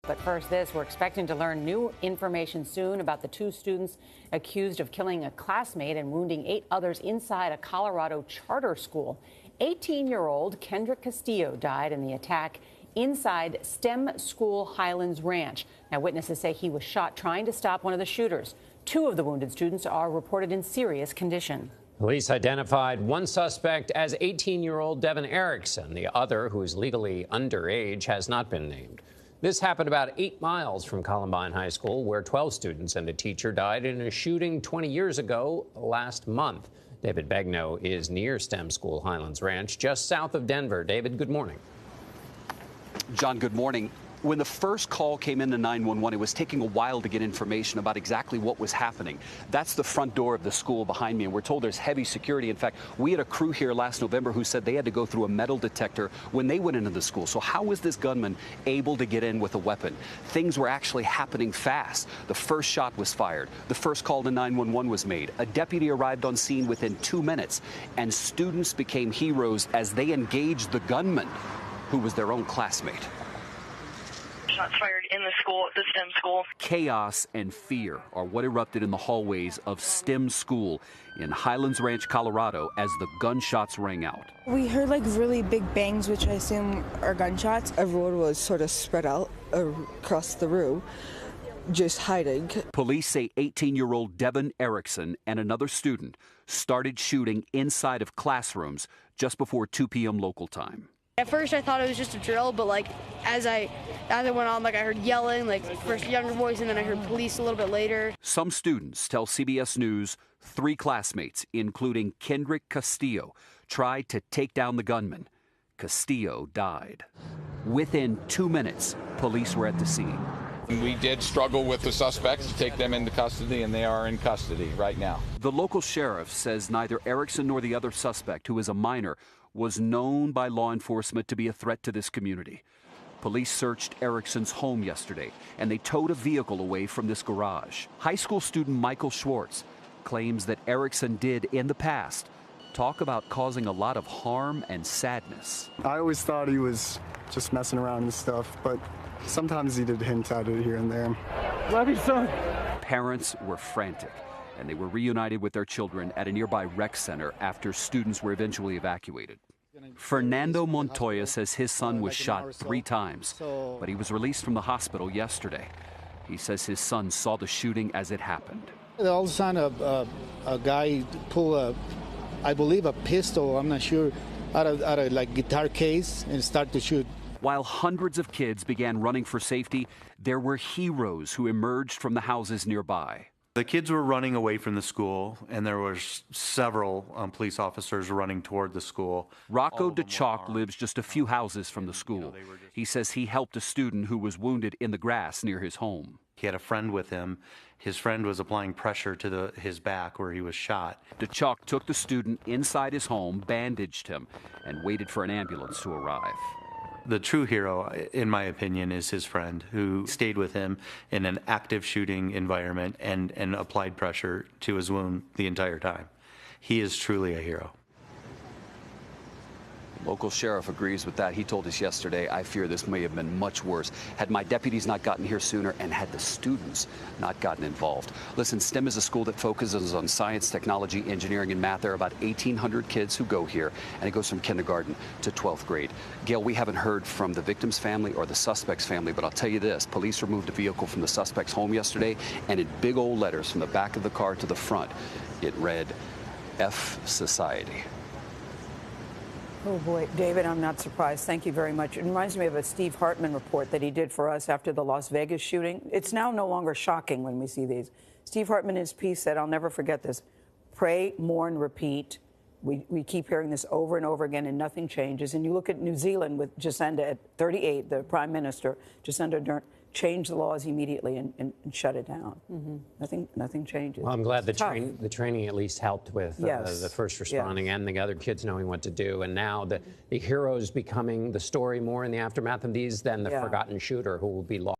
But first, we're expecting to learn new information soon about the two students accused of killing a classmate and wounding 8 others inside a Colorado charter school. 18-year-old Kendrick Castillo died in the attack inside STEM School Highlands Ranch. Now, witnesses say he was shot trying to stop one of the shooters. 2 of the wounded students are reported in serious condition. Police identified one suspect as 18-year-old Devin Erickson. The other, who is legally underage, has not been named. This happened about 8 miles from Columbine High School, where 12 students and a teacher died in a shooting 20 years ago last month. David Begnaud is near STEM School Highlands Ranch, just south of Denver. David, good morning. John, good morning. When the first call came into 911, it was taking a while to get information about exactly what was happening. That's the front door of the school behind me, and we're told there's heavy security. In fact, we had a crew here last November who said they had to go through a metal detector when they went into the school. So how was this gunman able to get in with a weapon? Things were actually happening fast. The first shot was fired. The first call to 911 was made. A deputy arrived on scene within 2 minutes, and students became heroes as they engaged the gunman, who was their own classmate. Shots fired in the school, the STEM school. Chaos and fear are what erupted in the hallways of STEM School in Highlands Ranch, Colorado, as the gunshots rang out. We heard like really big bangs, which I assume are gunshots. Everyone was sort of spread out across the room, just hiding. Police say 18-year-old Devin Erickson and another student started shooting inside of classrooms just before 2 p.m. local time. At first I thought it was just a drill, but like as I went on, like I heard yelling, like first younger voice, and then I heard police a little bit later. Some students tell CBS News 3 classmates, including Kendrick Castillo, tried to take down the gunman. Castillo died. Within 2 minutes, police were at the scene. We did struggle with the suspects to take them into custody, and they are in custody right now. The local sheriff says neither Erickson nor the other suspect, who is a minor, was known by law enforcement to be a threat to this community. Police searched Erickson's home yesterday, and they towed a vehicle away from this garage. High school student Michael Schwartz claims that Erickson did, in the past, talk about causing a lot of harm and sadness. I always thought he was just messing around and stuff, but sometimes he did hint at it here and there. Love you, son. Parents were frantic, and they were reunited with their children at a nearby rec center after students were eventually evacuated. Fernando Montoya says his son was shot 3 times, but he was released from the hospital yesterday. He says his son saw the shooting as it happened. All of a sudden, a guy pulled I believe a pistol, I'm not sure, out of like guitar case and start to shoot. While hundreds of kids began running for safety, there were heroes who emerged from the houses nearby. The kids were running away from the school, and there were several police officers running toward the school. Rocco DeChalk lives just a few houses from the school. He says he helped a student who was wounded in the grass near his home. He had a friend with him. His friend was applying pressure to his back where he was shot. DeChalk took the student inside his home, bandaged him, and waited for an ambulance to arrive. The true hero, in my opinion, is his friend, who stayed with him in an active shooting environment and applied pressure to his wound the entire time. He is truly a hero. Local sheriff agrees with that. He told us yesterday, I fear this may have been much worse had my deputies not gotten here sooner and had the students not gotten involved. Listen, STEM is a school that focuses on science, technology, engineering, and math. There are about 1,800 kids who go here, and it goes from kindergarten to 12th grade. Gail, we haven't heard from the victim's family or the suspect's family, but I'll tell you this. Police removed a vehicle from the suspect's home yesterday, and in big old letters from the back of the car to the front, it read, F Society. Oh, boy, David, I'm not surprised. Thank you very much. It reminds me of a Steve Hartman report that he did for us after the Las Vegas shooting. It's now no longer shocking when we see these. Steve Hartman in his piece said, I'll never forget this, pray, mourn, repeat. We keep hearing this over and over again, and nothing changes. And you look at New Zealand with Jacinda at 38, the prime minister, Jacinda Ardern, changed the laws immediately and shut it down. Nothing changes. Well, I'm glad the training at least helped with the first responding and the other kids knowing what to do. And now the heroes becoming the story more in the aftermath of these than the forgotten shooter who will be lost.